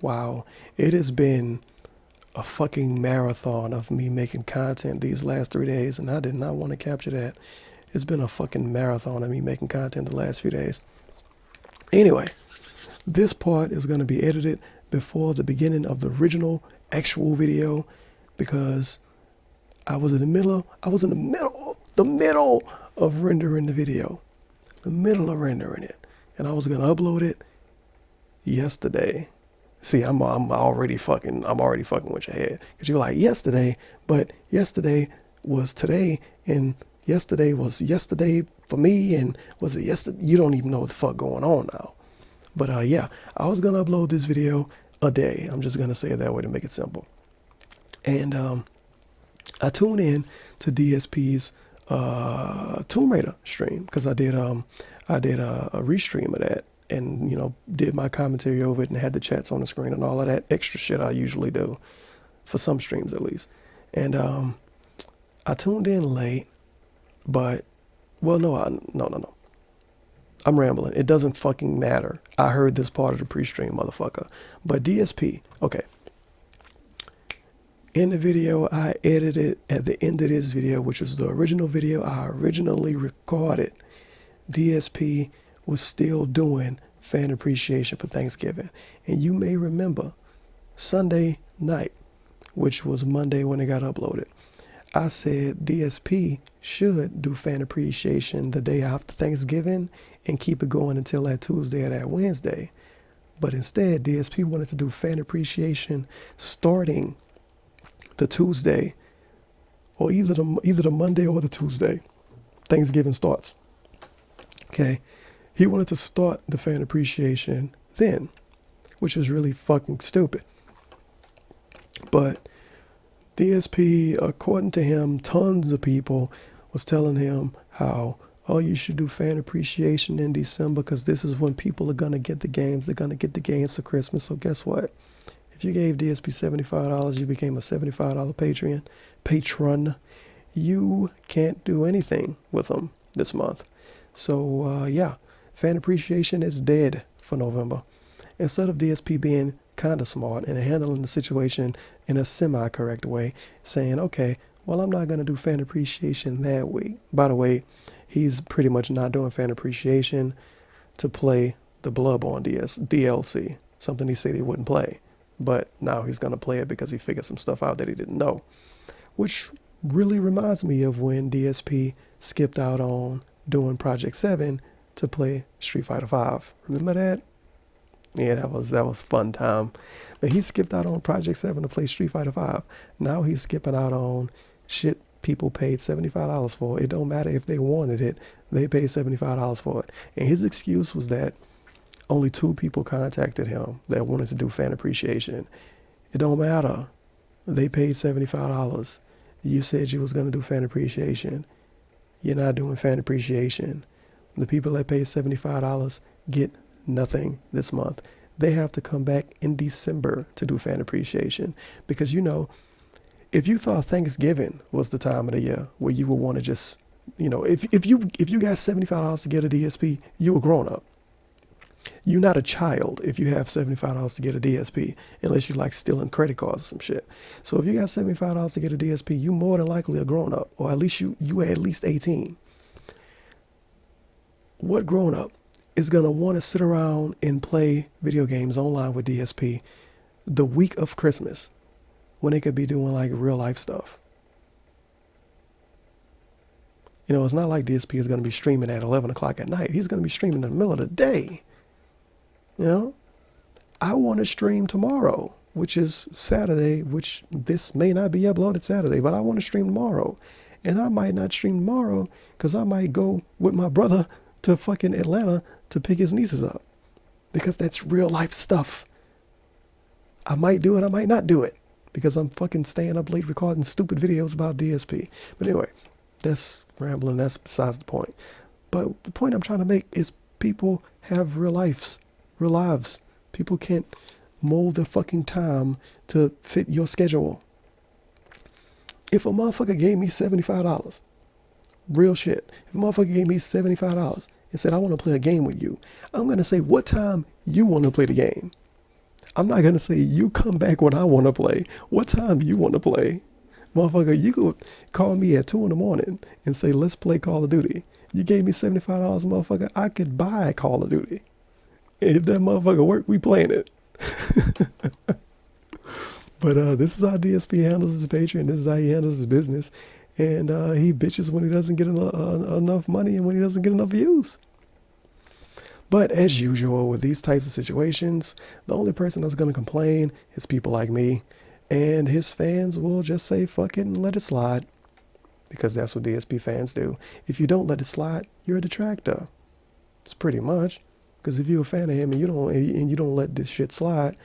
Wow, it has been a fucking marathon of me making content these last 3 days, and I did not want to capture that. It's been a fucking marathon of me making content the last few days. Anyway, this part is going to be edited before the beginning of the original actual video because I was in the middle of rendering the video, the middle of rendering it, and I was going to upload it yesterday. See, I'm already fucking with your head because you're like yesterday, but yesterday was today, and yesterday was yesterday for me, and was it yesterday? You don't even know what the fuck going on now. But yeah, I was gonna upload this video a day. I'm just gonna say it that way to make it simple. And I tuned in to DSP's Tomb Raider stream because I did a restream of that, and did my commentary over it and had the chats on the screen and all of that extra shit I usually do for some streams at least. And I tuned in late, but no. I'm rambling. It doesn't fucking matter. I heard this part of the pre-stream, motherfucker. But DSP, okay. In the video I edited at the end of this video, which was the original video I originally recorded, DSP was still doing fan appreciation for Thanksgiving. And you may remember Sunday night, which was Monday when it got uploaded, I said DSP should do fan appreciation the day after Thanksgiving and keep it going until that Tuesday or that Wednesday. But instead, DSP wanted to do fan appreciation starting the Tuesday, or either the Monday or the Tuesday Thanksgiving starts. Okay, he wanted to start the fan appreciation then, which was really fucking stupid. But DSP, according to him, tons of people was telling him how, oh, you should do fan appreciation in December because this is when people are going to get the games. They're going to get the games for Christmas. So guess what? If you gave DSP $75, you became a $75 patron. You can't do anything with them this month. So, yeah, fan appreciation is dead for November. Instead of DSP being kind of smart and handling the situation in a semi-correct way, saying, okay, well, I'm not going to do fan appreciation that week. By the way, he's pretty much not doing fan appreciation to play the Bloodborne DLC, something he said he wouldn't play. But now he's going to play it because he figured some stuff out that he didn't know, which really reminds me of when DSP skipped out on doing Project 7 to play Street Fighter 5. Remember that? Yeah, that was fun time. But he skipped out on Project 7 to play Street Fighter 5. Now he's skipping out on shit people paid $75 for. It don't matter if they wanted it. They paid $75 for it. And his excuse was that only 2 people contacted him that wanted to do fan appreciation. It don't matter. They paid $75. You said you was going to do fan appreciation. You're not doing fan appreciation. The people that paid $75 get nothing this month. They have to come back in December to do fan appreciation because, if you thought Thanksgiving was the time of the year where you would want to just, if you got $75 to get a DSP, you a grown up. You're not a child if you have $75 to get a DSP, unless you like stealing credit cards or some shit. So if you got $75 to get a DSP, you more than likely a grown up, or at least you at least 18. What grown up is going to want to sit around and play video games online with DSP the week of Christmas when they could be doing like real life stuff? It's not like DSP is going to be streaming at 11 o'clock at night. He's going to be streaming in the middle of the day. I want to stream tomorrow, which is Saturday, which this may not be uploaded Saturday, but I want to stream tomorrow. And I might not stream tomorrow because I might go with my brother to fucking Atlanta to pick his nieces up, because that's real life stuff. I might do it, I might not do it, because I'm fucking staying up late recording stupid videos about DSP. But anyway, that's rambling, that's besides the point. But the point I'm trying to make is people have real lives. People can't mold their fucking time to fit your schedule. If a motherfucker gave me $75, real shit, if a motherfucker gave me $75 and said, I want to play a game with you, I'm going to say, what time you want to play the game? I'm not gonna say you come back when I want to play. What time do you want to play? Motherfucker, you could call me at 2 in the morning and say, let's play Call of Duty. You gave me $75, motherfucker. I could buy Call of Duty. If that motherfucker work, we playing it. But this is how DSP handles his Patreon. This is how he handles his business. And he bitches when he doesn't get enough money and when he doesn't get enough views. But as usual with these types of situations, the only person that's going to complain is people like me. And his fans will just say, fuck it and let it slide. Because that's what DSP fans do. If you don't let it slide, you're a detractor. It's pretty much. Because if you're a fan of him and you don't let this shit slide,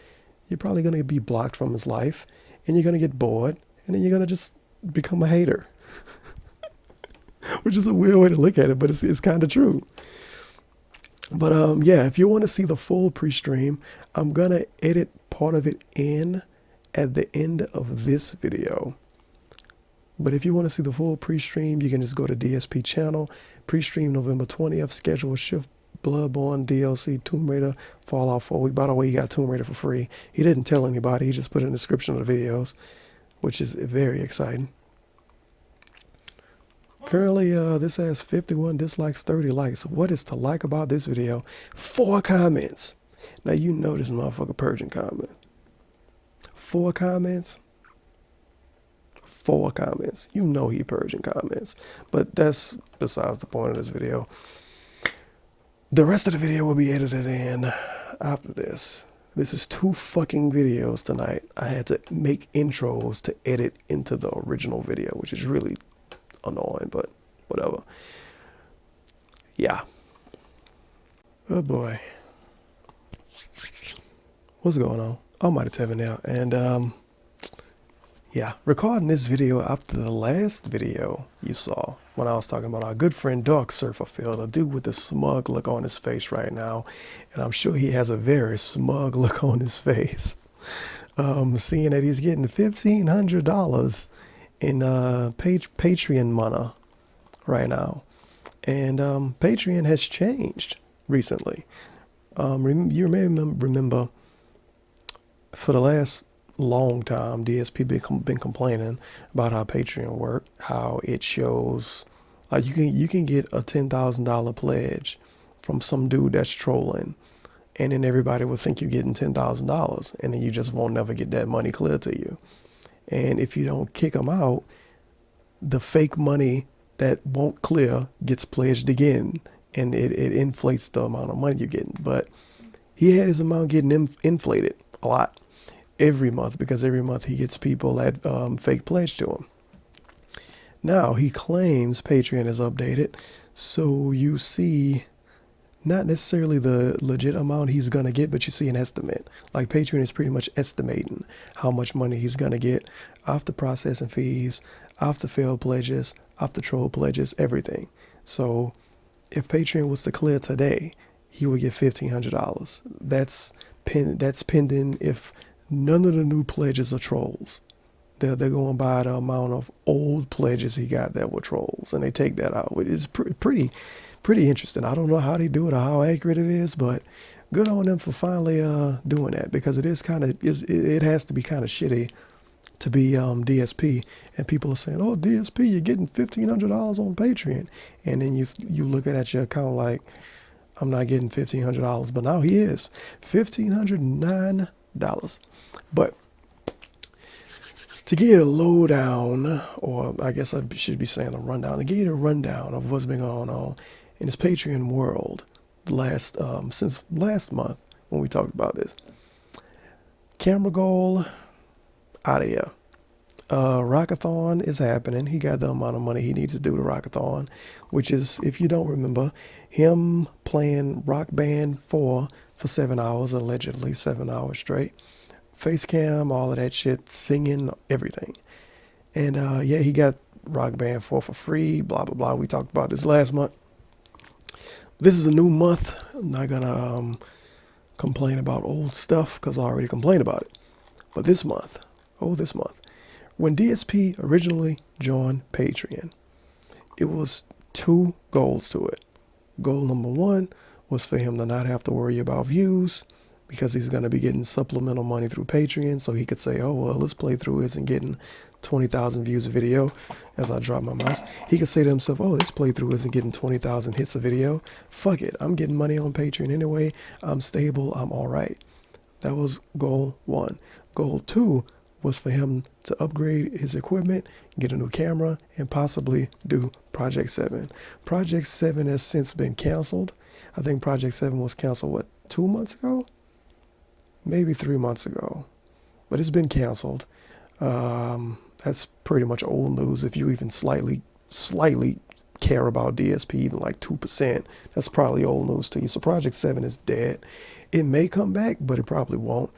you're probably going to be blocked from his life. And you're going to get bored. And then you're going to just become a hater. Which is a weird way to look at it, but it's kind of true. But yeah, if you want to see the full pre-stream, I'm going to edit part of it in at the end of this video. But if you want to see the full pre-stream, you can just go to DSP channel, pre-stream November 20th, schedule shift, Bloodborne, DLC, Tomb Raider, Fallout 4. By the way, he got Tomb Raider for free. He didn't tell anybody. He just put in the description of the videos, which is very exciting. Currently, this has 51 dislikes, 30 likes. What is to like about this video? 4 comments. Now, you know this motherfucker purging comments. 4 comments. 4 comments. You know he purging comments. But that's besides the point of this video. The rest of the video will be edited in after this. This is 2 fucking videos tonight. I had to make intros to edit into the original video, which is really annoying, but whatever. Yeah. Oh boy. What's going on? I'm out of Tevin now. And yeah, recording this video after the last video you saw when I was talking about our good friend Dark Surfer Phil, a dude with the smug look on his face right now. And I'm sure he has a very smug look on his face. Seeing that he's getting $1,500 in Patreon money right now. And Patreon has changed recently. You may remember for the last long time, DSP been complaining about how Patreon work, how it shows like you can get a $10,000 pledge from some dude that's trolling, and then everybody will think you're getting $10,000, and then you just won't never get that money cleared to you. And if you don't kick them out, the fake money that won't clear gets pledged again, and it inflates the amount of money you're getting. But he had his amount getting inflated a lot every month, because every month he gets people that fake pledge to him. Now he claims Patreon is updated, so you see not necessarily the legit amount he's gonna get, but you see an estimate. Like Patreon is pretty much estimating how much money he's gonna get after processing fees, after failed pledges, after troll pledges, everything. So if Patreon was to clear today, he would get $1,500. That's pending if none of the new pledges are trolls. They're going by the amount of old pledges he got that were trolls, and they take that out. It's pretty interesting. I don't know how they do it or how accurate it is, but good on them for finally doing that, because it has to be kind of shitty to be DSP, and people are saying, oh, DSP, you're getting $1,500 on Patreon, and then you look at your account like, I'm not getting $1,500, but now he is $1,509. But to give you a lowdown, or I guess I should be saying a rundown, to give you a rundown of what's been going on in this Patreon world since last month when we talked about this. Camera goal, out of here. Rockathon is happening. He got the amount of money he needed to do the Rockathon, which is, if you don't remember, him playing Rock Band 4 for 7 hours, allegedly 7 hours straight. Face cam, all of that shit, singing, everything. And yeah, he got Rock Band 4 for free, blah, blah, blah. We talked about this last month. This is a new month. I'm not going to complain about old stuff because I already complained about it. But this month, when DSP originally joined Patreon, it was 2 goals to it. Goal number 1 was for him to not have to worry about views, because he's going to be getting supplemental money through Patreon. So he could say, oh, well, this playthrough isn't getting 20,000 views a video. As I drop my mouse, he could say to himself, oh, this playthrough isn't getting 20,000 hits a video. Fuck it. I'm getting money on Patreon anyway. I'm stable. I'm all right. That was goal 1. Goal 2 was for him to upgrade his equipment, get a new camera, and possibly do Project 7. Project 7 has since been canceled. I think Project 7 was canceled, 2 months ago? Maybe 3 months ago. But it's been canceled. That's pretty much old news. If you even slightly care about DSP, even like 2%, that's probably old news to you. So Project 7 is dead. It may come back, but it probably won't.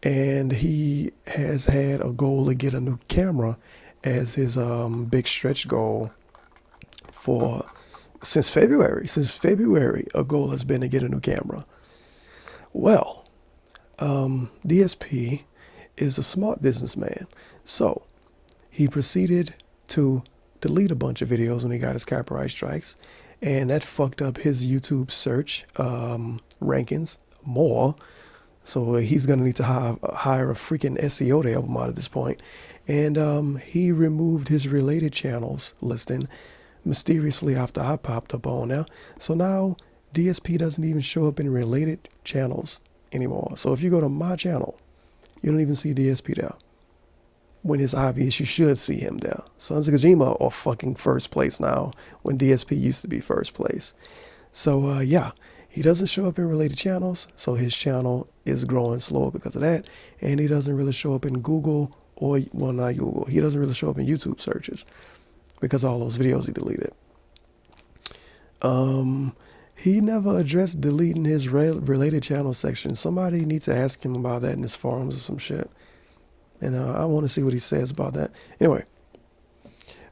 And he has had a goal to get a new camera as his big stretch goal since February. Since February, a goal has been to get a new camera. Well, DSP is a smart businessman. So he proceeded to delete a bunch of videos when he got his copyright strikes. And that fucked up his YouTube search rankings more. So he's going to need to hire a freaking SEO to help him out at this point. And he removed his related channels listing mysteriously after I popped up on there. So now DSP doesn't even show up in related channels anymore. So if you go to my channel, you don't even see DSP there. When it's obvious you should see him there. Sons of Kojima are fucking first place now when DSP used to be first place. So yeah. He doesn't show up in related channels, so his channel is growing slower because of that. And he doesn't really show up in Google well, not Google. He doesn't really show up in YouTube searches because of all those videos he deleted. He never addressed deleting his related channel section. Somebody needs to ask him about that in his forums or some shit. And I want to see what he says about that. Anyway,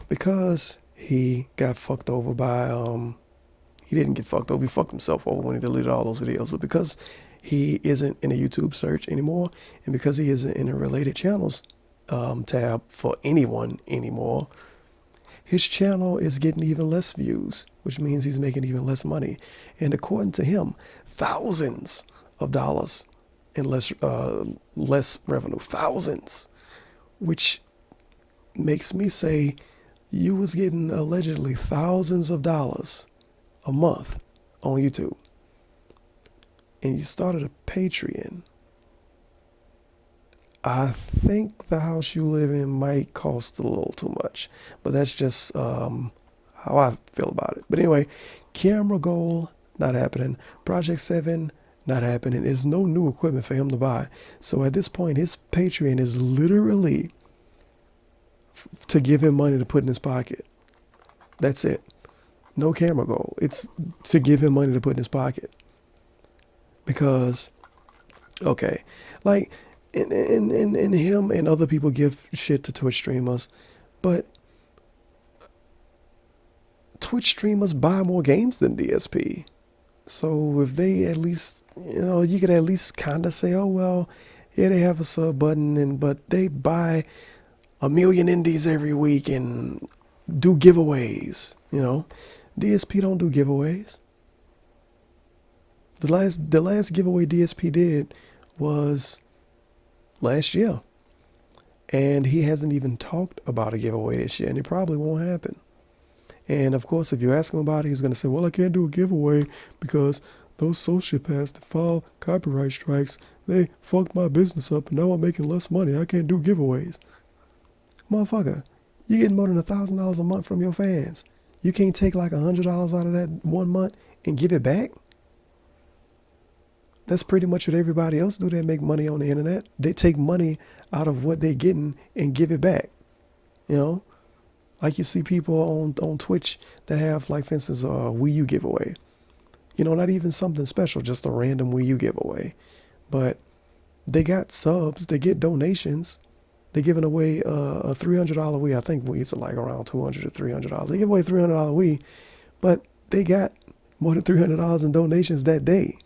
because he got fucked over by he didn't get fucked over. He fucked himself over when he deleted all those videos. But because he isn't in a YouTube search anymore, and because he isn't in a related channels tab for anyone anymore, his channel is getting even less views, which means he's making even less money. And according to him, thousands of dollars in less revenue. Thousands. Which makes me say you was getting allegedly thousands of dollars a month on YouTube, and you started a Patreon. I think the house you live in might cost a little too much, but that's just how I feel about it. But anyway, camera goal, not happening. Project 7, not happening. There's no new equipment for him to buy. So at this point, his Patreon is literally to give him money to put in his pocket. That's it. No camera goal. It's to give him money to put in his pocket. Because, okay, like, and him and other people give shit to Twitch streamers, but Twitch streamers buy more games than DSP. So if they at least, you could at least kind of say, oh, well, yeah, they have a sub button, but they buy 1 million indies every week and do giveaways, DSP don't do giveaways. The last giveaway DSP did was last year. And he hasn't even talked about a giveaway this year, and it probably won't happen. And of course, if you ask him about it, he's going to say, well, I can't do a giveaway because those sociopaths that file copyright strikes, they fucked my business up and now I'm making less money. I can't do giveaways. Motherfucker, you're getting more than $1,000 a month from your fans. You can't take like $100 out of that 1 month and give it back? That's pretty much what everybody else do that make money on the internet. They take money out of what they're getting and give it back. Like you see people on Twitch that have, like, for instance, a Wii U giveaway. Not even something special, just a random Wii U giveaway. But they got subs, they get donations. They're giving away a $300 Wii. I think Wii's are like around $200 to $300. They give away $300 Wii, but they got more than $300 in donations that day.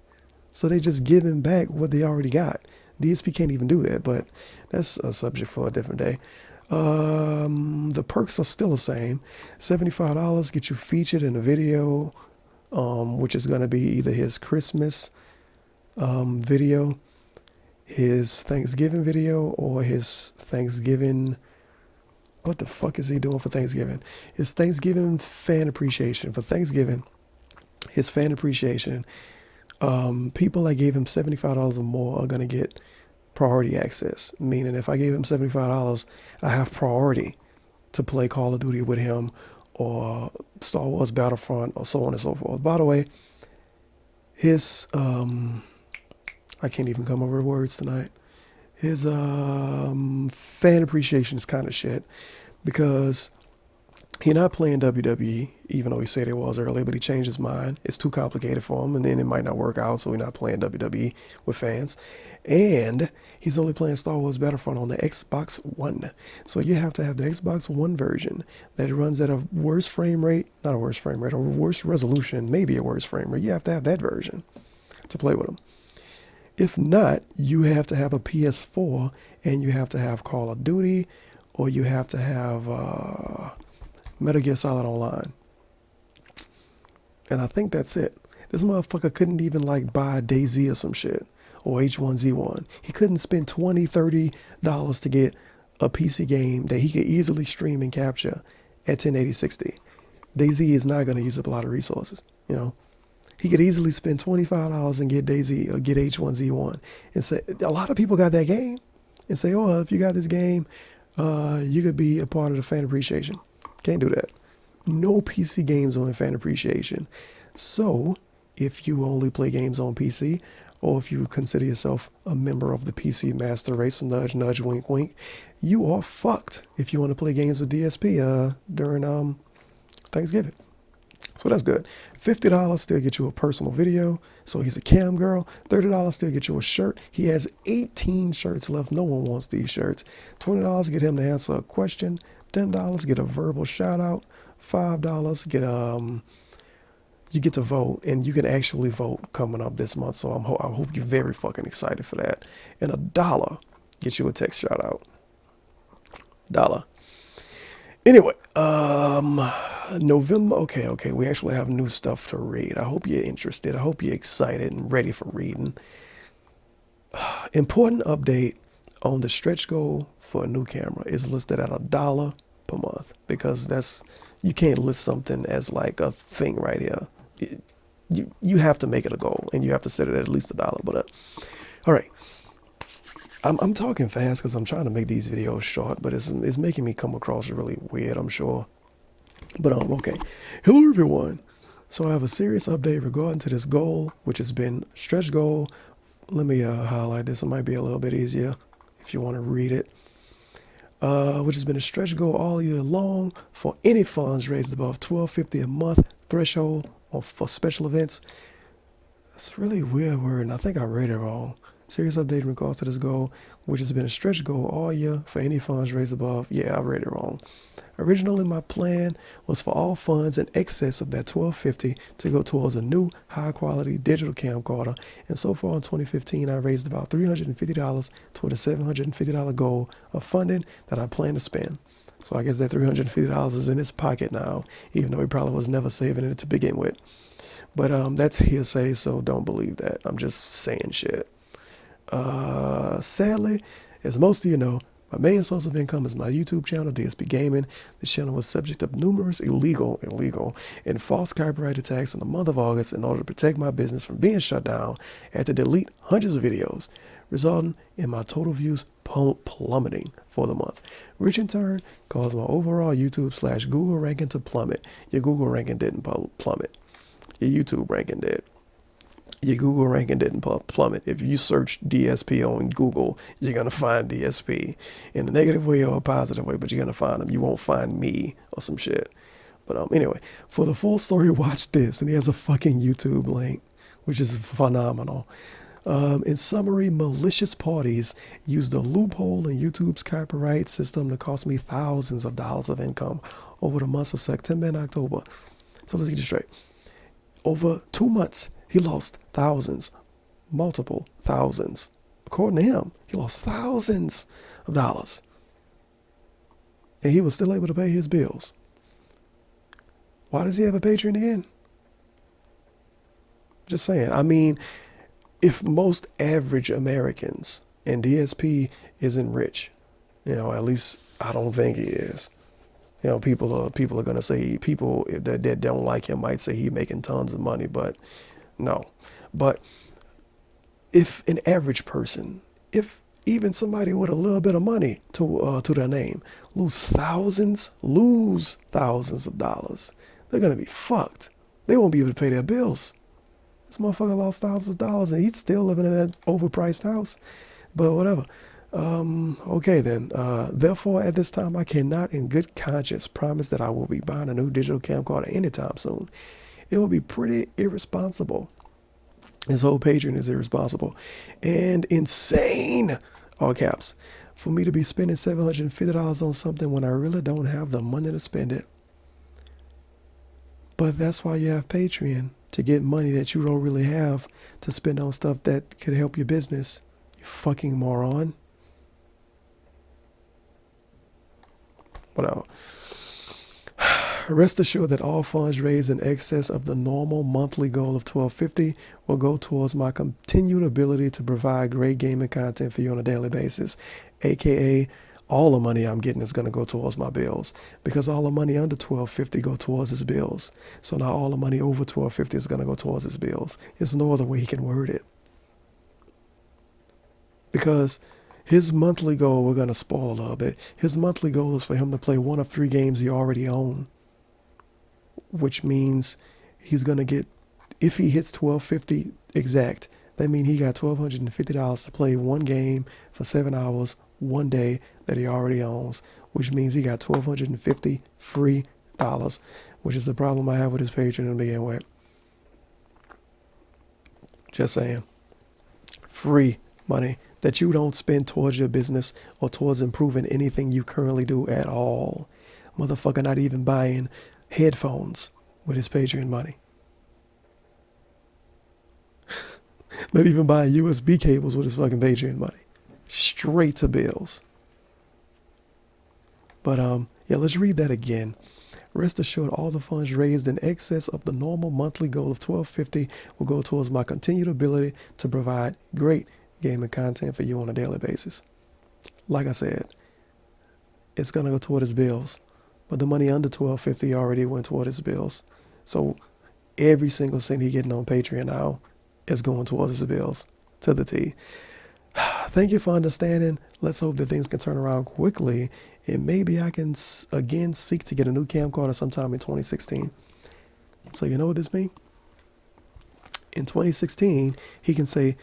So they just giving back what they already got. DSP can't even do that, but that's a subject for a different day. The perks are still the same. $75 get you featured in a video, which is going to be either his Christmas video, his Thanksgiving video, or his Thanksgiving, what the fuck is he doing for Thanksgiving? His Thanksgiving fan appreciation. For Thanksgiving, his fan appreciation, people that gave him $75 or more are going to get priority access. Meaning if I gave him $75, I have priority to play Call of Duty with him or Star Wars Battlefront or so on and so forth. By the way, his, I can't even come up with words tonight. His fan appreciation is kind of shit because he not playing WWE, even though he said it was earlier, but he changed his mind. It's too complicated for him, and then it might not work out, so he's not playing WWE with fans. And he's only playing Star Wars Battlefront on the Xbox One. So you have to have the Xbox One version that runs at a worse frame rate, not a worse frame rate, a worse resolution, maybe a worse frame rate. You have to have that version to play with him. If not, you have to have a PS4 and you have to have Call of Duty or you have to have Metal Gear Solid Online. And I think that's it. This motherfucker couldn't even like buy DayZ or some shit or H1Z1. He couldn't spend $20, $30 to get a PC game that he could easily stream and capture at 1080-60. DayZ is not going to use up a lot of resources, you know. He could easily spend $25 and get DayZ or get H1Z1 and say, a lot of people got that game and say, oh, if you got this game, you could be a part of the fan appreciation. Can't do that. No PC games on fan appreciation. So if you only play games on PC, or if you consider yourself a member of the PC master race, nudge, nudge, wink, wink, you are fucked if you want to play games with DSP during Thanksgiving. So that's good. $50 still get you a personal video. So he's a cam girl. $30 still get you a shirt. He has 18 shirts left. No one wants these shirts. $20 get him to answer a question. $10 get a verbal shout out. $5 get you get to vote, and you can actually vote coming up this month. So I hope you're very fucking excited for that. And $1 gets you a text shout out. $1. Anyway, November, okay, we actually have new stuff to read. I hope you're interested. I hope you're excited and ready for reading. Important update on the stretch goal for a new camera is listed at $1 per month because you can't list something as like a thing right here. You have to make it a goal and you have to set it at least $1. But all right. I'm talking fast because I'm trying to make these videos short, but it's making me come across really weird, I'm sure. But okay. Hello everyone. So I have a serious update regarding to this goal, which has been stretch goal. Let me highlight this. It might be a little bit easier if you want to read it. Which has been a stretch goal all year long for any funds raised above $12.50 a month threshold or for special events. That's really weird word, and I think I read it wrong. Serious update in regards to this goal, which has been a stretch goal all year for any funds raised above. Yeah, I read it wrong. Originally, my plan was for all funds in excess of that $12.50 to go towards a new high-quality digital camcorder. And so far in 2015, I raised about $350 toward a $750 goal of funding that I plan to spend. So I guess that $350 is in his pocket now, even though he probably was never saving it to begin with. But that's hearsay, so don't believe that. I'm just saying shit. Sadly, as most of you know, my main source of income is my YouTube channel, DSP Gaming. This channel was subject of numerous illegal, and false copyright attacks in the month of August. In order to protect my business from being shut down, I had to delete hundreds of videos, resulting in my total views plummeting for the month, which in turn caused my overall YouTube/Google ranking to plummet. Your Google ranking didn't plummet. Your YouTube ranking did. Your Google ranking didn't plummet. If you search DSP on Google, you're going to find DSP in a negative way or a positive way, but you're going to find them. You won't find me or some shit. But anyway, for the full story, watch this. And he has a fucking YouTube link, which is phenomenal. In summary, malicious parties used a loophole in YouTube's copyright system to cost me thousands of dollars of income over the months of September and October. So let's get this straight. Over 2 months, he lost thousands, multiple thousands. According to him, he lost thousands of dollars. And he was still able to pay his bills. Why does he have a Patreon again? Just saying. I mean, if most average Americans, and DSP isn't rich, at least I don't think he is. People are gonna say, people that don't like him might say he making tons of money, but no. But if an average person, if even somebody with a little bit of money to their name, lose thousands of dollars, they're gonna be fucked. They won't be able to pay their bills. This motherfucker lost thousands of dollars and he's still living in that overpriced house. But whatever. Okay then. Therefore, at this time, I cannot in good conscience promise that I will be buying a new digital camcorder anytime soon. It will be pretty irresponsible. This whole Patreon is irresponsible and insane, all caps, for me to be spending $750 on something when I really don't have the money to spend it. But that's why you have Patreon, to get money that you don't really have to spend on stuff that could help your business. You fucking moron. Whatever. Rest assured that all funds raised in excess of the normal monthly goal of $12.50 will go towards my continued ability to provide great gaming content for you on a daily basis, aka all the money I'm getting is going to go towards my bills, because all the money under $12.50 go towards his bills. So now all the money over $12.50 is going to go towards his bills. There's no other way he can word it. Because his monthly goal, we're going to spoil a little bit, his monthly goal is for him to play one of 3 games he already owns, which means he's going to get, if he hits $12.50 exact, that means he got $1,250 to play one game for 7 hours, one day that he already owns, which means he got $1,250 free dollars, which is the problem I have with his Patreon to begin with. Just saying. Free money that you don't spend towards your business or towards improving anything you currently do at all. Motherfucker not even buying headphones with his Patreon money. Not even buying USB cables with his fucking Patreon money. Straight to bills. But yeah, let's read that again. Rest assured, all the funds raised in excess of the normal monthly goal of $12.50 will go towards my continued ability to provide great gaming content for you on a daily basis. Like I said, it's gonna go toward his bills, but the money under $12.50 already went toward his bills. So every single cent he getting on Patreon now is going towards his bills to the T. Thank you for understanding. Let's hope that things can turn around quickly, and maybe I can again seek to get a new camcorder sometime in 2016. So you know what this means? In 2016, he can say,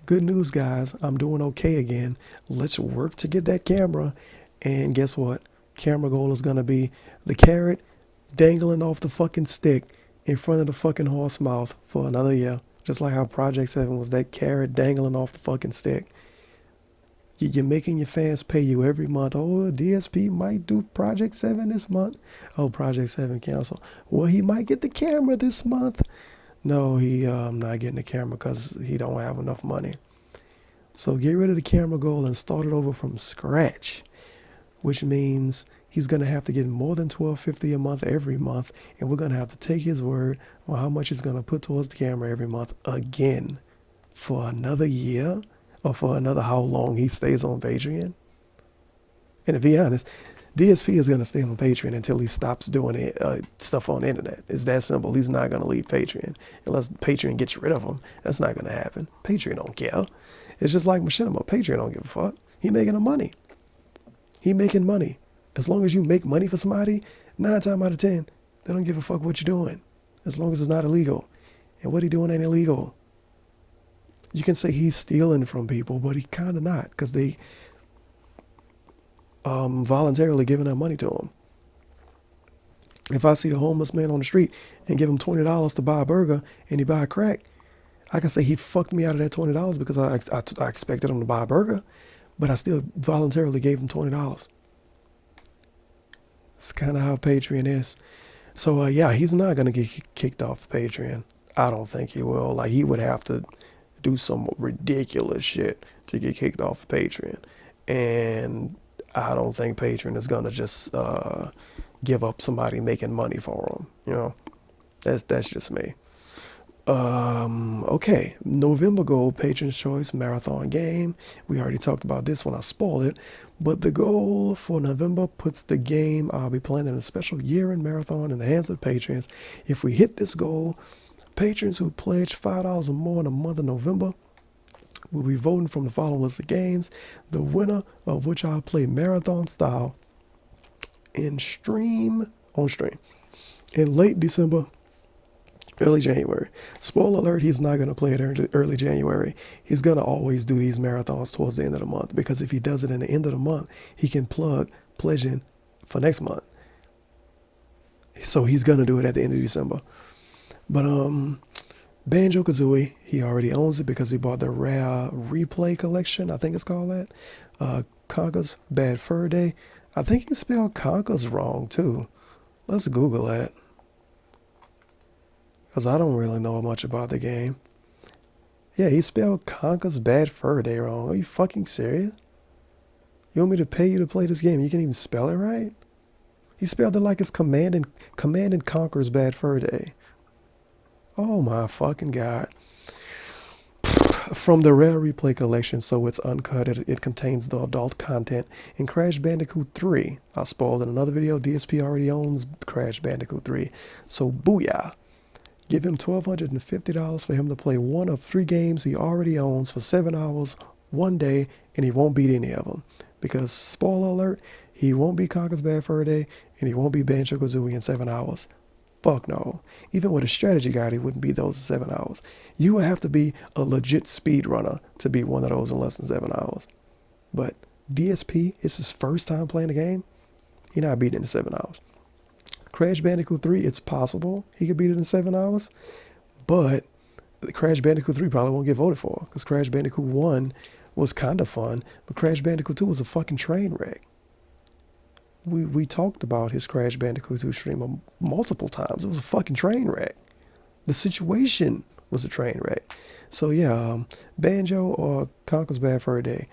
good news, guys, I'm doing okay again. Let's work to get that camera. And guess what? Camera goal is going to be the carrot dangling off the fucking stick in front of the fucking horse mouth for another year. Just like how Project 7 was that carrot dangling off the fucking stick. You're making your fans pay you every month. Oh, DSP might do Project 7 this month. Oh, Project 7 cancel. Well, he might get the camera this month. No, he not getting the camera because he don't have enough money. So get rid of the camera goal and start it over from scratch, which means he's going to have to get more than $12.50 a month every month, and we're going to have to take his word on how much he's going to put towards the camera every month again for another year, or for another how long he stays on Patreon. And to be honest, DSP is going to stay on Patreon until he stops doing it, stuff on the internet. It's that simple. He's not going to leave Patreon unless Patreon gets rid of him. That's not going to happen. Patreon don't care. It's just like Machinima. Patreon don't give a fuck. He making the money. He making money. As long as you make money for somebody, 9 times out of 10, they don't give a fuck what you're doing. As long as it's not illegal. And what he doing ain't illegal. You can say he's stealing from people, but he kind of not, because they voluntarily giving that money to him. If I see a homeless man on the street and give him $20 to buy a burger and he buy a crack, I can say he fucked me out of that $20 because I expected him to buy a burger, but I still voluntarily gave him $20. It's kind of how Patreon is. So yeah, he's not going to get kicked off Patreon. I don't think he will. Like, he would have to do some ridiculous shit to get kicked off of Patreon. And I don't think Patreon is going to just give up somebody making money for him. You know, that's just me. Okay, November goal, Patron's Choice Marathon game. We already talked about this when I spoiled it, but the goal for November puts the game I'll be playing in a special year-end marathon in the hands of patrons. If we hit this goal, patrons who pledge $5 or more in the month of November will be voting from the following list of games, the winner of which I'll play marathon style on stream in late December, early January. Spoiler alert, he's not going to play it early January. He's going to always do these marathons towards the end of the month, because if he does it in the end of the month, he can plug pledging for next month. So he's going to do it at the end of December. But Banjo-Kazooie, he already owns it because he bought the Rare Replay Collection, I think it's called that. Conker's Bad Fur Day. I think he spelled Conker's wrong too. Let's Google that, because I don't really know much about the game. Yeah, he spelled Conker's Bad Fur Day wrong. Are you fucking serious? You want me to pay you to play this game? You can't even spell it right? He spelled it like it's Command and Conquer's Bad Fur Day. Oh my fucking God. From the Rare Replay Collection, so it's uncut. It contains the adult content in Crash Bandicoot 3. I spoiled in another video. DSP already owns Crash Bandicoot 3. So booyah. Give him $1,250 for him to play one of 3 games he already owns for 7 hours, 1 day, and he won't beat any of them. Because, spoiler alert, he won't beat Conker's Bad Fur Day, and he won't beat Banjo-Kazooie in 7 hours. Fuck no. Even with a strategy guide, he wouldn't beat those in 7 hours. You would have to be a legit speedrunner to beat one of those in less than 7 hours. But DSP, it's his first time playing the game. He's not beating it in 7 hours. Crash Bandicoot 3, it's possible he could beat it in 7 hours. But Crash Bandicoot 3 probably won't get voted for, because Crash Bandicoot 1 was kind of fun, but Crash Bandicoot 2 was a fucking train wreck. We talked about his Crash Bandicoot 2 stream multiple times. It was a fucking train wreck. The situation was a train wreck. So yeah, Banjo or Conker's Bad Fur Day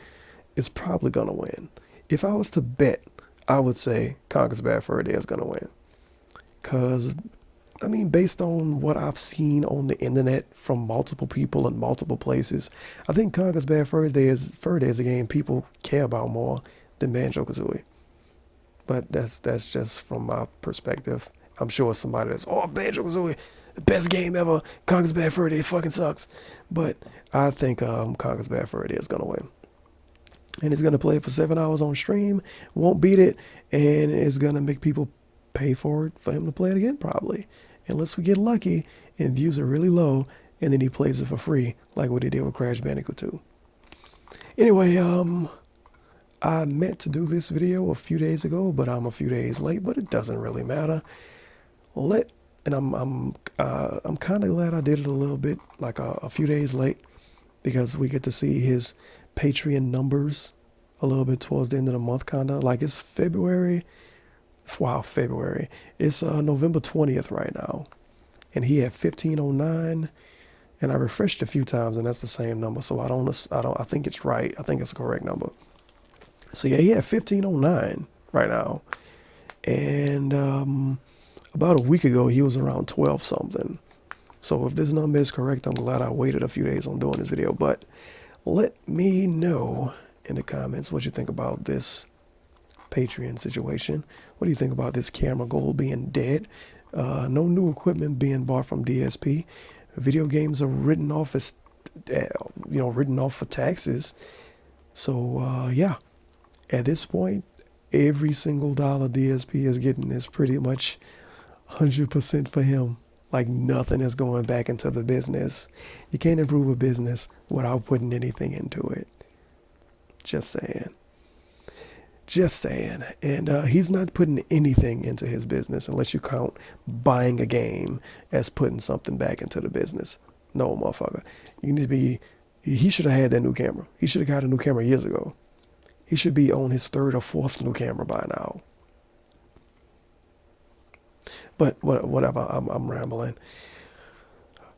is probably gonna win. If I was to bet, I would say Conker's Bad Fur Day is gonna win. Cause I mean, based on what I've seen on the internet from multiple people in multiple places, I think Conker's Bad Fur Day is a game people care about more than Banjo-Kazooie. But that's just from my perspective. I'm sure somebody that's, oh, Banjo-Kazooie, the best game ever. Conker's Bad Fur Day fucking sucks. But I think Conker's Bad Fur Day is going to win. And he's going to play it for 7 hours on stream, won't beat it, and it's going to make people pay for it for him to play it again probably. Unless we get lucky and views are really low, and then he plays it for free like what he did with Crash Bandicoot 2. Anyway, I meant to do this video a few days ago, but I'm a few days late, but it doesn't really matter. I'm kind of glad I did it a little bit, like a few days late, because we get to see his Patreon numbers a little bit towards the end of the month, kind of. Like, it's February. Wow, February. It's November 20th right now, and he had 1509, and I refreshed a few times, and that's the same number. So I think it's right. I think it's the correct number. So yeah, he had 1509 right now, and about a week ago he was around 12 something. So if this number is correct, I'm glad I waited a few days on doing this video. But let me know in the comments what you think about this Patreon situation. What do you think about this camera goal being dead? No new equipment being bought from DSP. Video games are written off as, written off for taxes. So yeah. At this point, every single dollar DSP is getting is pretty much 100% for him. Like, nothing is going back into the business. You can't improve a business without putting anything into it. Just saying. Just saying. And he's not putting anything into his business unless you count buying a game as putting something back into the business. No, motherfucker. You need to be... He should have had that new camera. He should have got a new camera years ago. He should be on his 3rd or 4th new camera by now. But whatever, I'm rambling.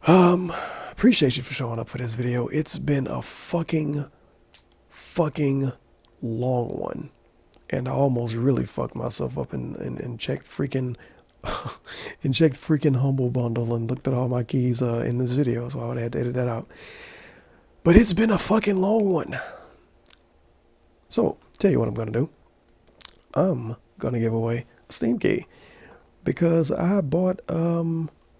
Appreciate you for showing up for this video. It's been a fucking long one. And I almost really fucked myself up and checked freaking and checked freaking Humble Bundle and looked at all my keys in this video, so I would have had to edit that out. But it's been a fucking long one. So, tell you what I'm going to do. I'm going to give away a Steam key because I bought a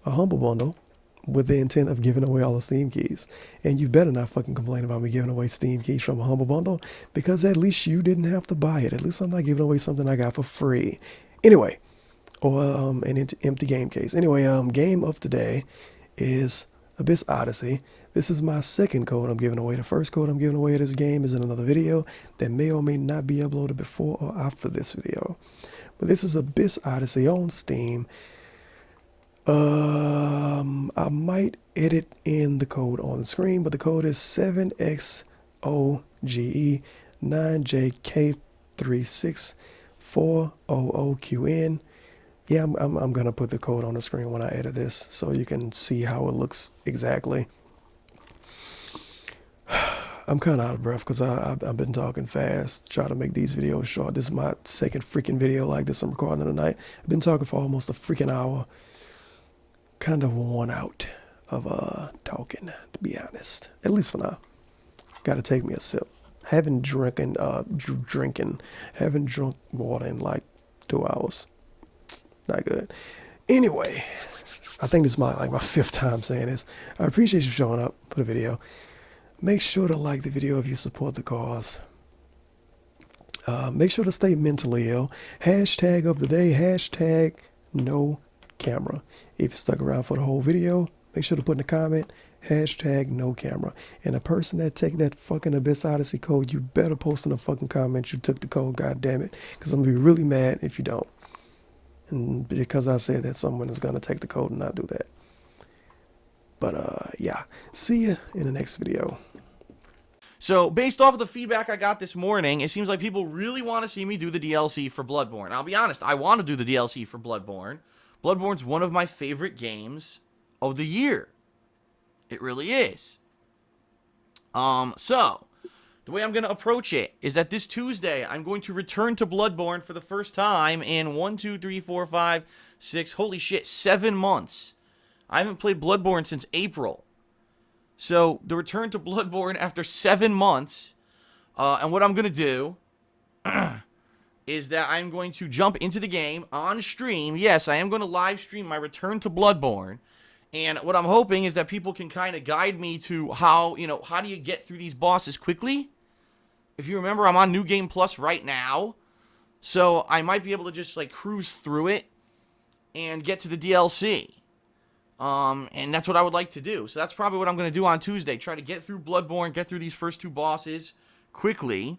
Humble Bundle with the intent of giving away all the Steam keys. And you better not fucking complain about me giving away Steam keys from a Humble Bundle, because at least you didn't have to buy it. At least I'm not giving away something I got for free. Anyway, or an empty game case. Anyway, game of today is Abyss Odyssey. This is my second code I'm giving away. The first code I'm giving away of this game is in another video that may or may not be uploaded before or after this video. But this is Abyss Odyssey on Steam. I might edit in the code on the screen, but the code is 7XOGE9JK36400QN. Yeah, I'm gonna put the code on the screen when I edit this, so you can see how it looks exactly. I'm kind of out of breath because I've been talking fast, trying to make these videos short. This is my second freaking video like this I'm recording tonight. I've been talking for almost a freaking hour. Kind of worn out of talking, to be honest. At least for now. Got to take me a sip. Haven't drunk water in like 2 hours. Not good. Anyway, I think this is my fifth time saying this. I appreciate you showing up for the video. Make sure to like the video if you support the cause. Make sure to stay mentally ill. Hashtag of the day, hashtag no camera. If you stuck around for the whole video, make sure to put in a comment, hashtag no camera. And the person that take that fucking Abyss Odyssey code, you better post in the fucking comments you took the code, god damn it. Because I'm going to be really mad if you don't. And because I said that someone is going to take the code and not do that. But yeah, see ya in the next video. So, based off of the feedback I got this morning, it seems like people really want to see me do the DLC for Bloodborne. I'll be honest, I want to do the DLC for Bloodborne. Bloodborne's one of my favorite games of the year. It really is. So, the way I'm going to approach it is that this Tuesday, I'm going to return to Bloodborne for the first time in 7 months. I haven't played Bloodborne since April. So, the return to Bloodborne after 7 months, and what I'm going to do is that I'm going to jump into the game on stream. Yes, I am going to live stream my return to Bloodborne, and what I'm hoping is that people can kind of guide me to how do you get through these bosses quickly? If you remember, I'm on New Game Plus right now, so I might be able to just, cruise through it and get to the DLC. And that's what I would like to do. So that's probably what I'm going to do on Tuesday. Try to get through Bloodborne, get through these first 2 bosses quickly.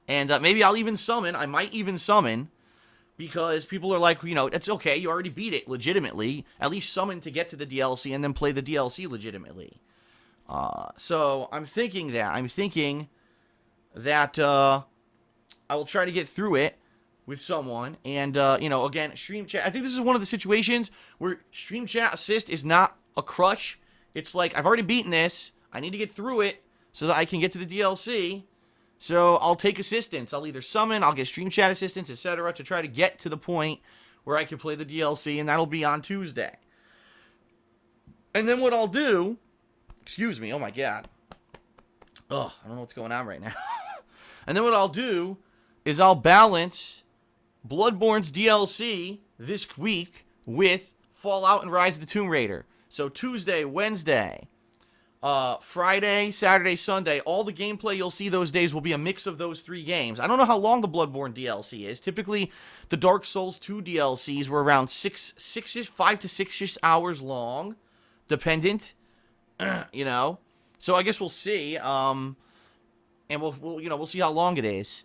And maybe I'll even summon. I might even summon. Because people are like, it's okay. You already beat it legitimately. At least summon to get to the DLC and then play the DLC legitimately. So I'm thinking that. I will try to get through it with someone, and again, stream chat. I think this is one of the situations where stream chat assist is not a crutch. It's like, I've already beaten this, I need to get through it so that I can get to the DLC, so I'll take assistance. I'll either summon, I'll get stream chat assistance, etc., to try to get to the point where I can play the DLC, and that'll be on Tuesday. And then what I'll do, excuse me, oh my god, I don't know what's going on right now. And then what I'll do is I'll balance Bloodborne's DLC this week with Fallout and Rise of the Tomb Raider. So Tuesday, Wednesday, Friday, Saturday, Sunday, all the gameplay you'll see those days will be a mix of those 3 games. I don't know how long the Bloodborne DLC is. Typically, the Dark Souls 2 DLCs were around 5 to 6-ish hours long, dependent, So I guess we'll see, and we'll see how long it is.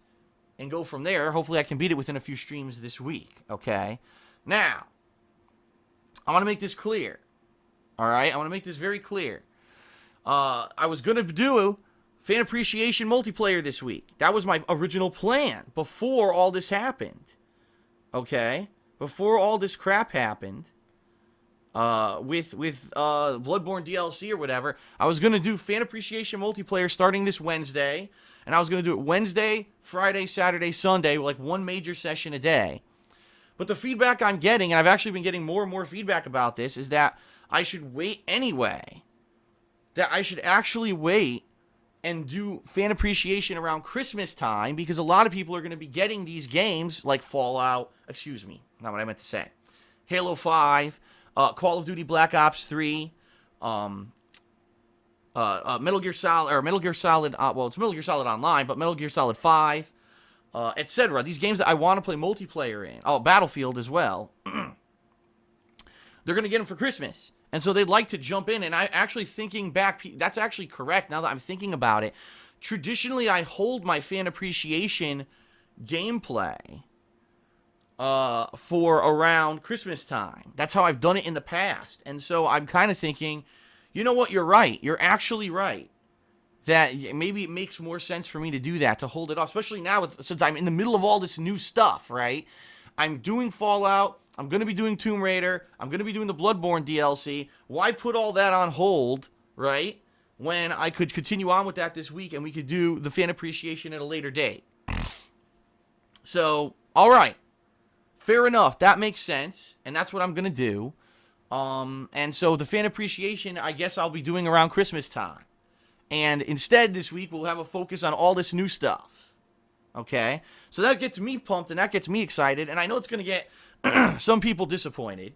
And go from there. Hopefully I can beat it within a few streams this week, okay? Now, I want to make this clear, all right? I want to make this very clear. I was going to do fan appreciation multiplayer this week. That was my original plan before all this happened, okay? Before all this crap happened with Bloodborne DLC or whatever, I was going to do fan appreciation multiplayer starting this Wednesday. And I was going to do it Wednesday, Friday, Saturday, Sunday, like 1 major session a day. But the feedback I'm getting, and I've actually been getting more and more feedback about this, is that I should wait anyway. That I should actually wait and do fan appreciation around Christmas time, because a lot of people are going to be getting these games like Fallout, not what I meant to say, Halo 5, Call of Duty Black Ops 3, Metal Gear Solid, it's Metal Gear Solid Online, but Metal Gear Solid 5, etc. These games that I want to play multiplayer in. Oh, Battlefield as well. They're going to get them for Christmas. And so they'd like to jump in. And I actually thinking back, that's actually correct now that I'm thinking about it. Traditionally, I hold my fan appreciation gameplay for around Christmas time. That's how I've done it in the past. And so I'm kind of thinking, you know what? You're right. You're actually right. That maybe it makes more sense for me to do that, to hold it off, especially now since I'm in the middle of all this new stuff, right? I'm doing Fallout. I'm going to be doing Tomb Raider. I'm going to be doing the Bloodborne DLC. Why put all that on hold, right? When I could continue on with that this week and we could do the fan appreciation at a later date. So, all right. Fair enough. That makes sense. And that's what I'm going to do. And so the fan appreciation, I guess I'll be doing around Christmas time. And instead this week we'll have a focus on all this new stuff. Okay? So that gets me pumped and that gets me excited. And I know it's going to get some people disappointed.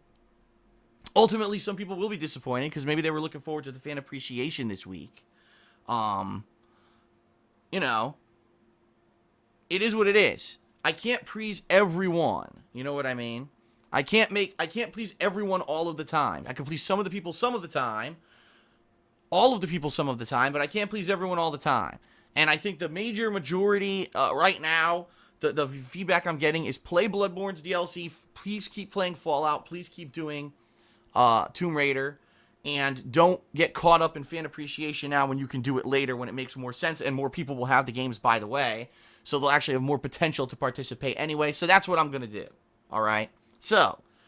Ultimately, some people will be disappointed because maybe they were looking forward to the fan appreciation this week. You know, it is what it is. I can't please everyone. You know what I mean? I can't please everyone all of the time. I can please some of the people some of the time. All of the people some of the time, but I can't please everyone all the time. And I think the majority right now, the feedback I'm getting is play Bloodborne's DLC. Please keep playing Fallout. Please keep doing Tomb Raider. And don't get caught up in fan appreciation now when you can do it later when it makes more sense. And more people will have the games, by the way. So they'll actually have more potential to participate anyway. So that's what I'm going to do. All right? So,